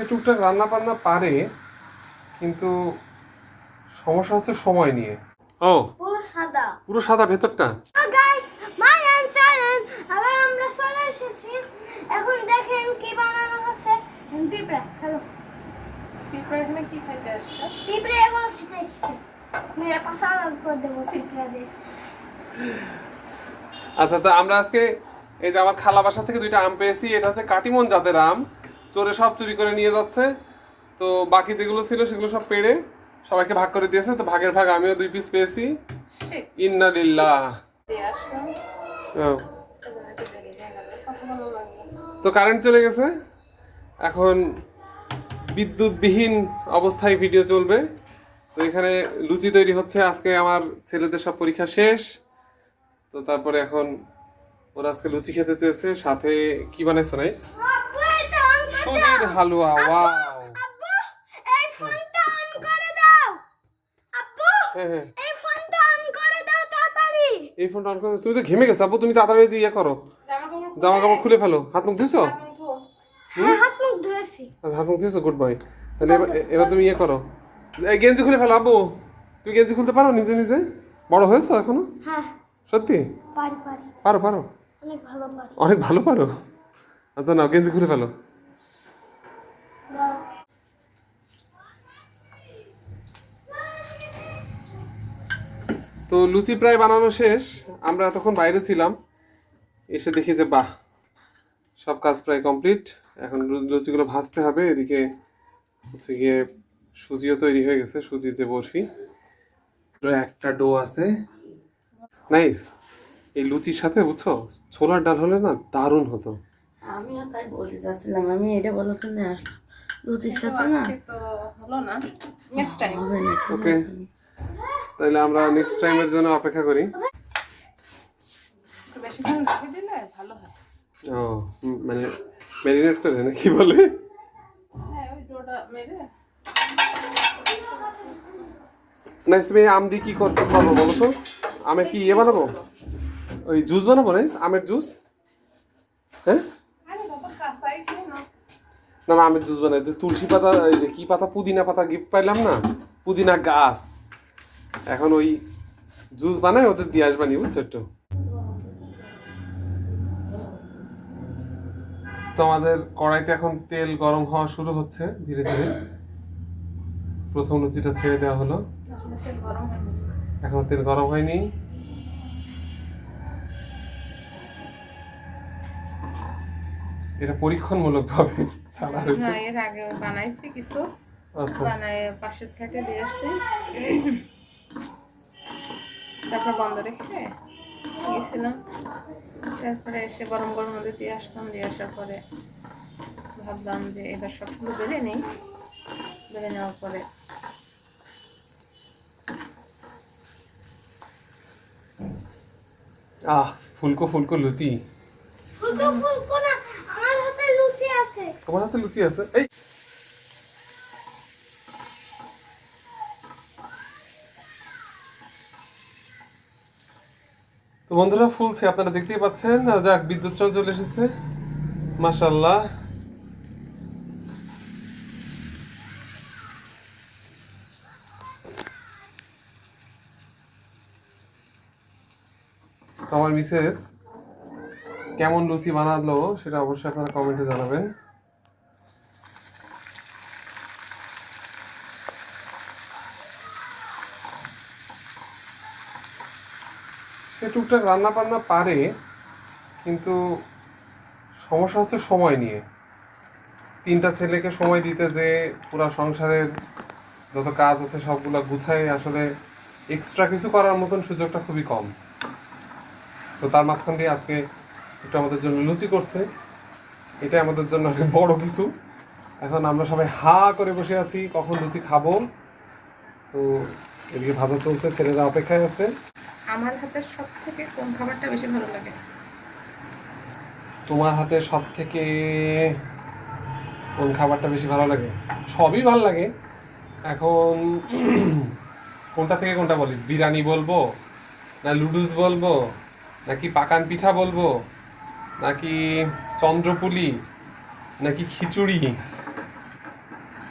সে টুকটাক রান্না বান্না পারে, কিন্তু সমস্যা হচ্ছে সময় নিয়ে। ও পুরো সাদা ভেতরটা। মাই আনসার আবার আমরা চলে এসেছি। এখন দেখেন কি বানানো হচ্ছে। পিঁপড়া হ্যালো পিঁপড়া এখানে কি খাইতে আসছে? পিঁপড়া এগুলো খেতে এসছে। মেরা পাশা লাগ করে দেবো পিঁপড়া দিয়ে। আচ্ছা, তো আমরা আজকে এই যে আমার খালা বাসা থেকে 2টা আম পেয়েছি। এটা হচ্ছে কাটিমন জাতের আম, চোরে সব চুরি করে নিয়ে যাচ্ছে। তো বাকি যেগুলো ছিল সেগুলো সব পেড়ে সবাইকে ভাগ করে দিয়েছে। তো ভাগের ভাগ আমিও 2 পিস পেয়েছি। ইন্না লিল্লাহ। তো কারেন্ট চলে গেছে, এখন বিদ্যুৎবিহীন অবস্থায় ভিডিও চলবে। তো এখানে লুচি তৈরি হচ্ছে। আজকে আমার ছেলেদের সব পরীক্ষা শেষ, তো তারপরে এখন ওরা আজকে লুচি খেতে চেয়েছে। সাথে কি বানাইছো নাইস? সুজির হালুয়া। ওয়াও, আব্বু এই ফোনটা অন করে দাও। আব্বু হ্যাঁ এই ফোনটা অন করে দাও তাড়াতাড়ি। এই ফোনটা অন করো। তুমি তো ঘেমে গেছো আব্বু, তুমি তাড়াতাড়ি দিয়ে করো। জামা কাপড় খুলে ফেলো। হাত মুখ ধুইছো? হ্যাঁ হাত মুখ ধুয়েছি। আচ্ছা, হাত মুখ ধুইছো, গুড বয়। তাহলে এবার তুমি করো, এই গেঞ্জি খুলে ফেলো। আব্বু তুমি গেঞ্জি খুলতে পারো নিজে নিজে? বড় হয়েছো এখনো? হ্যাঁ সত্যি পারি পারো? পারো, অনেক ভালো পারি। অনেক ভালো পারো। আচ্ছা নাও, গেঞ্জি খুলে ফেলো। তো লুচি প্রায় বানানো শেষ। আমরা তখন বাইরে ছিলাম, এসে দেখি যে বাহ, সব কাজ প্রায় কমপ্লিট। এখন লুচিগুলো ভাজতে হবে। এদিকে হচ্ছে গিয়ে সুজিও তৈরি হয়ে গেছে, সুজির যে বরফি। একটা ডো আছে। নাইস। এই লুচির সাথে বুঝছো ছোলার ডাল হলে না দারুণ হতো। আমিও তাই বলতে চাচ্ছিলাম, আমি এটা বলার জন্য আসলাম। লুচির সাথে না তো হলো না, নেক্সট টাইম হবে না। ওকে, তাহলে আমরা নেক্সট টাইমের জন্য অপেক্ষা করি। একটু বেশিক্ষণ রেখে দিলে ভালো হয়। ও মানে ম্যারিনেট করে না কি বলে? হ্যাঁ ওই ডোটা মেরে। নাইস। তুমি আম দিয়ে কি করতে পারবো বলো তো? আমের কি ইয়ে বানাবো? ওই জুস বানাবো নাইস, আমের জুস। হ্যাঁ আরে বাবা কাঁচাই খেয়ে না। না না, আমের জুস বানাই। যে তুলসী পাতা, এই যে কি পাতা, পুদিনা পাতা গিফট পাইলাম না, পুদিনা গাছ। এখন ওই জুস বানাই, ওদের দিয়ে আসবানি বুঝছো একটু। তো আমাদের কড়াইতে এখন তেল গরম হওয়া শুরু হচ্ছে ধীরে ধীরে। প্রথম লুচিটা ছেড়ে দেওয়া হলো। গরম হয়নি। এখনো তেল গরম হয়নি। এটা পরীক্ষণমূলক ভাবে ছাড়া হয়েছে। না এর আগে বানাইছি কিছু, আচ্ছা, বানায় পাশের ফ্ল্যাটে দিয়ে আসছি, তারপর বন্ধ রেখে গেছিলাম। তারপরে এসে গরম গরম মধ্যে দিয়ে আসলাম। দিয়ে আসার পরে ভাবলাম যে এবার সবগুলো বেলে নিই। বেলে নেওয়ার পরে ফুলকো ফুলকো লুচি। ফুলকো না, আমার হাতে লুচি আছে। তোমার হাতে লুচি আছে? এই তো বন্ধুরা, ফুলছে, আপনারা দেখতেই পাচ্ছেন। যাক, বিদ্যুৎটাও চলে এসেছে, মাশাআল্লাহ। আমার মিসেস কেমন লুচি বানালো সেটা অবশ্যই আপনারা কমেন্টে জানাবেন। সে টুকটাক রান্না বান্না পারে, কিন্তু সমস্যা হচ্ছে সময় নিয়ে। 3টা ছেলেকে সময় দিতে যে পুরো সংসারের যত কাজ আছে সবগুলা গুছাই আসলে এক্সট্রা কিছু করার মতন সুযোগটা খুবই কম। তো তার মাঝখান দিয়ে আজকে একটু আমাদের জন্য লুচি করছে। এটা আমাদের জন্য অনেক বড় কিছু। এখন আমরা সবাই হা করে বসে আছি কখন লুচি খাবো। তো এদিকে ভাজা চলছে, ছেলেরা অপেক্ষায় আছে। আমার হাতের সব থেকে কোন খাবারটা বেশি ভালো লাগে? তোমার হাতে সব থেকে কোন খাবারটা বেশি ভালো লাগে? সবই ভালো লাগে। এখন কোনটা থেকে কোনটা বলি? বিরিয়ানি বলবো, না লুডুস বলবো, নাকি পাকান পিঠা বলবো, নাকি চন্দ্রপুলি, নাকি খিচুড়ি?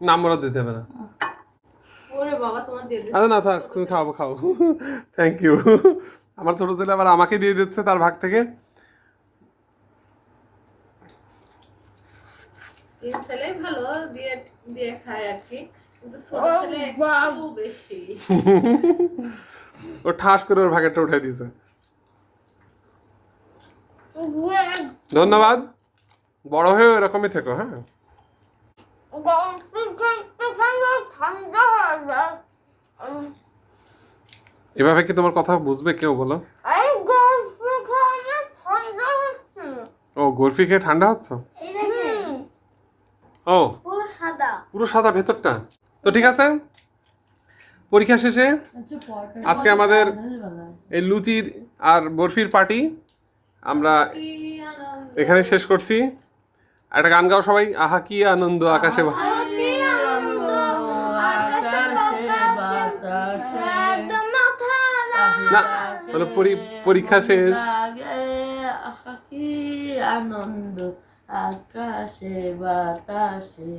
নাম মোরা দিতে হবে না। ওরে বাবা তোমার দিয়ে দিচ্ছি। আরে না থাক, তুমি খাও খাও। Thank you. আমার ছোট ছেলে আবার আমাকে দিয়ে দিচ্ছে তার ভাগ থেকে। তিন ছেলেই ভালো দিয়ে দিয়ে খায় আর কি, কিন্তু ছোট ছেলে একটু বেশি। ও ঠাস করে ওর ভাগেরটা উঠে দিয়েছে। ধন্যবাদ, বড় হয়ে এরকমই থেকো। হ্যাঁ, ঠান্ডা হয়ে যায়। এভাবে কি তোমার কথা বুঝবে কেউ বলো? এই গল্প খাওয়ালে ঠান্ডা হচ্ছে। ও বরফি খেয়ে ঠান্ডা হচ্ছে? এই দেখেন ও পুরো সাদা। পুরো সাদা ভেতরটা। তো ঠিক আছে, পরীক্ষা শেষে আজকে আমাদের এই লুচি আর বরফির পার্টি আমরা কি আনন্দ। এখানে শেষ করছি। একটা গান গাও সবাই, আহা কি আনন্দ আকাশে কি আনন্দ আকাশে বাতাসে একদম মাথা না মানে পরীক্ষা শেষ। লাগে কি আনন্দ আকাশে বাতাসে।